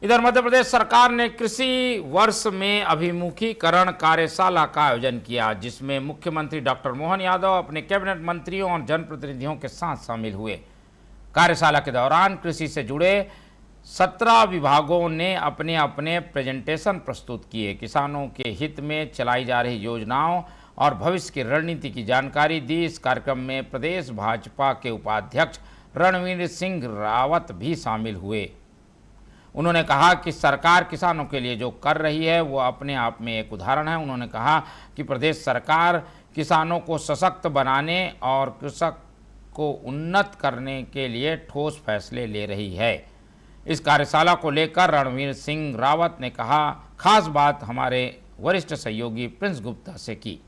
इधर मध्य प्रदेश सरकार ने कृषि वर्ष में अभिमुखीकरण कार्यशाला का आयोजन किया, जिसमें मुख्यमंत्री डॉक्टर मोहन यादव अपने कैबिनेट मंत्रियों और जनप्रतिनिधियों के साथ शामिल हुए। कार्यशाला के दौरान कृषि से जुड़े 17 विभागों ने अपने अपने प्रेजेंटेशन प्रस्तुत किए। किसानों के हित में चलाई जा रही योजनाओं और भविष्य की रणनीति की जानकारी दी। इस कार्यक्रम में प्रदेश भाजपा के उपाध्यक्ष रणवीर सिंह रावत भी शामिल हुए। उन्होंने कहा कि सरकार किसानों के लिए जो कर रही है वो अपने आप में एक उदाहरण है। उन्होंने कहा कि प्रदेश सरकार किसानों को सशक्त बनाने और कृषक को उन्नत करने के लिए ठोस फैसले ले रही है। इस कार्यशाला को लेकर रणवीर सिंह रावत ने कहा, खास बात हमारे वरिष्ठ सहयोगी प्रिंस गुप्ता से की।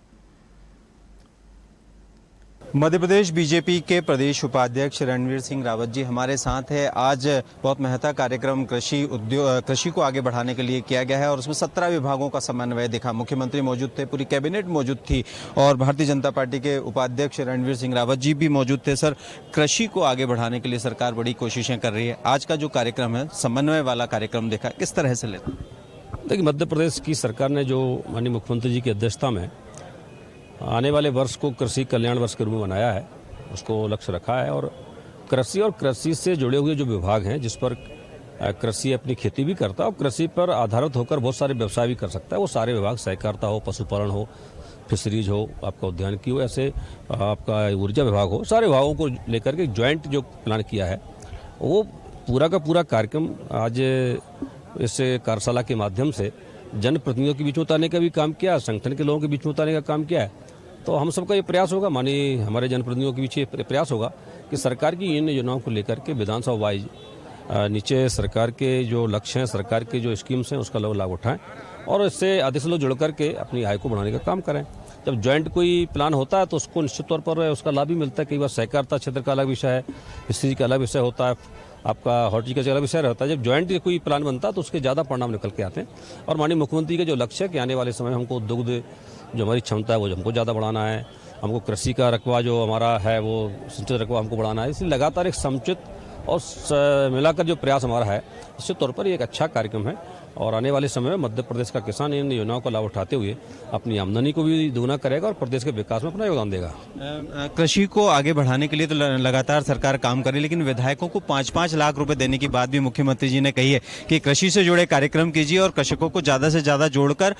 मध्य प्रदेश बीजेपी के प्रदेश उपाध्यक्ष रणवीर सिंह रावत जी हमारे साथ है। आज बहुत महत्वपूर्ण कार्यक्रम कृषि को आगे बढ़ाने के लिए किया गया है और उसमें 17 विभागों का समन्वय दिखा। मुख्यमंत्री मौजूद थे, पूरी कैबिनेट मौजूद थी और भारतीय जनता पार्टी के उपाध्यक्ष रणवीर सिंह रावत जी भी मौजूद थे। सर, कृषि को आगे बढ़ाने के लिए सरकार बड़ी कोशिशें कर रही है। आज का जो कार्यक्रम है, समन्वय वाला कार्यक्रम देखा, किस तरह से लेता? देखिए, मध्य प्रदेश की सरकार ने जो माननीय मुख्यमंत्री जी की अध्यक्षता में आने वाले वर्ष को कृषि कल्याण वर्ष के रूप में बनाया है, उसको लक्ष्य रखा है। और कृषि से जुड़े हुए जो विभाग हैं, जिस पर कृषि अपनी खेती भी करता है और कृषि पर आधारित होकर बहुत सारे व्यवसाय भी कर सकता है, वो सारे विभाग, सहकारिता हो, पशुपालन हो, फिशरीज हो, आपका उद्यानिकी हो, ऐसे आपका ऊर्जा विभाग हो, सारे विभागों को लेकर के ज्वाइंट जो प्लान किया है, वो पूरा का पूरा कार्यक्रम आज इस कार्यशाला के माध्यम से जनप्रतिनिधियों के बीच में उतारने का भी काम किया, संगठन के लोगों के बीच में उतारने का काम किया है। तो हम सबका ये प्रयास होगा, माननीय हमारे जनप्रतिनिधियों के बीच ये प्रयास होगा कि सरकार की इन योजनाओं को लेकर के विधानसभा वाइज नीचे सरकार के जो लक्ष्य हैं, सरकार के जो स्कीम्स हैं, उसका लाभ उठाएं और इससे अधिक से लोग जुड़ करके अपनी आय को बढ़ाने का काम करें। जब ज्वाइंट कोई प्लान होता है तो उसको निश्चित तौर पर उसका लाभ भी मिलता है। कई बार सहकारिता क्षेत्र का अलग विषय है, फिशरी का अलग विषय होता है, आपका हॉर्टिकल्चर का विषय रहता है। जब ज्वाइंट कोई प्लान बनता है तो उसके ज़्यादा परिणाम निकल के आते हैं। और माननीय मुख्यमंत्री के जो लक्ष्य है कि आने वाले समय हमको दुग्ध जो हमारी क्षमता है वो हमको ज़्यादा बढ़ाना है, हमको कृषि का रकबा जो हमारा है वो संचित रकबा हमको बढ़ाना है। इसलिए लगातार एक समुचित और मिलाकर जो प्रयास हमारा है, निश्चित तौर पर ये एक अच्छा कार्यक्रम है और आने वाले समय में मध्य प्रदेश का किसान इन योजनाओं का लाभ उठाते हुए अपनी आमदनी को भी दोगुना करेगा और प्रदेश के विकास में अपना योगदान देगा। कृषि को आगे बढ़ाने के लिए तो लगातार सरकार काम कर रही है, लेकिन विधायकों को 5-5 लाख रुपए देने की बात भी मुख्यमंत्री जी ने कही है कि कृषि से जुड़े कार्यक्रम कीजिए और कृषकों को ज्यादा से ज्यादा जोड़कर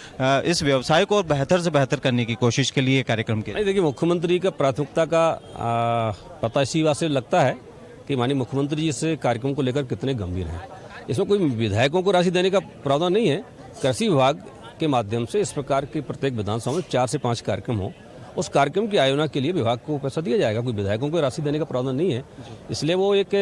इस व्यवसाय को और बेहतर से बेहतर करने की कोशिश के लिए कार्यक्रम किया। देखिए, मुख्यमंत्री का प्राथमिकता का पता इसी बात से लगता है कि माननीय मुख्यमंत्री जी इस कार्यक्रम को लेकर कितने गंभीर हैं। इसमें कोई विधायकों को राशि देने का प्रावधान नहीं है। कृषि विभाग के माध्यम से इस प्रकार के प्रत्येक विधानसभा में 4 से 5 कार्यक्रम हो, उस कार्यक्रम की आयोजना के लिए विभाग को पैसा दिया जाएगा। कोई विधायकों को राशि देने का प्रावधान नहीं है। इसलिए वो एक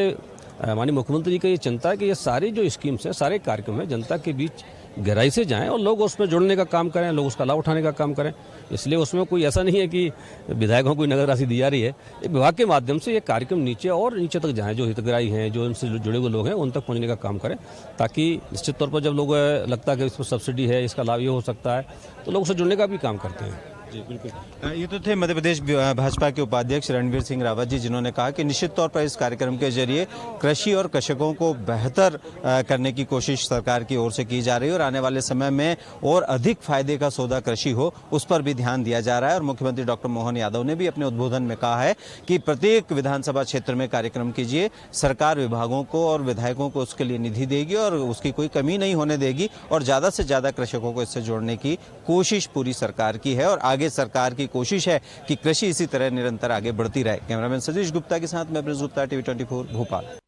माननीय मुख्यमंत्री जी का ये चिंता है कि ये सारी जो स्कीम्स हैं, सारे कार्यक्रम हैं, जनता के बीच गहराई से जाएं और लोग उसमें जुड़ने का काम करें, लोग उसका लाभ उठाने का काम करें। इसलिए उसमें कोई ऐसा नहीं है कि विधायकों को कोई नगद राशि दी जा रही है। विभाग के माध्यम से ये कार्यक्रम नीचे और नीचे तक जाएं, जो हितग्राही हैं, जो इनसे जुड़े हुए लोग हैं, उन तक पहुंचने का काम करें, ताकि निश्चित तौर पर जब लोग लगता है कि इस पर सब्सिडी है, इसका लाभ ये हो सकता है, तो लोग उससे जुड़ने का भी काम करते हैं। जी बिल्कुल। ये तो थे मध्य प्रदेश भाजपा के उपाध्यक्ष रणवीर सिंह रावत जी, जिन्होंने कहा कि निश्चित तौर पर इस कार्यक्रम के जरिए कृषि और कृषकों को बेहतर करने की कोशिश सरकार की ओर से की जा रही है और आने वाले समय में और अधिक फायदे का सौदा कृषि हो, उस पर भी ध्यान दिया जा रहा है। और मुख्यमंत्री डॉक्टर मोहन यादव ने भी अपने उद्बोधन में कहा है कि प्रत्येक विधानसभा क्षेत्र में कार्यक्रम कीजिए, सरकार विभागों को और विधायकों को उसके लिए निधि देगी और उसकी कोई कमी नहीं होने देगी और ज़्यादा से ज़्यादा कृषकों को इससे जोड़ने की कोशिश पूरी सरकार की है और आगे सरकार की कोशिश है कि कृषि इसी तरह निरंतर आगे बढ़ती रहे। कैमरामैन सतीश गुप्ता के साथ मैं प्रिंस गुप्ता, TV 24 भोपाल।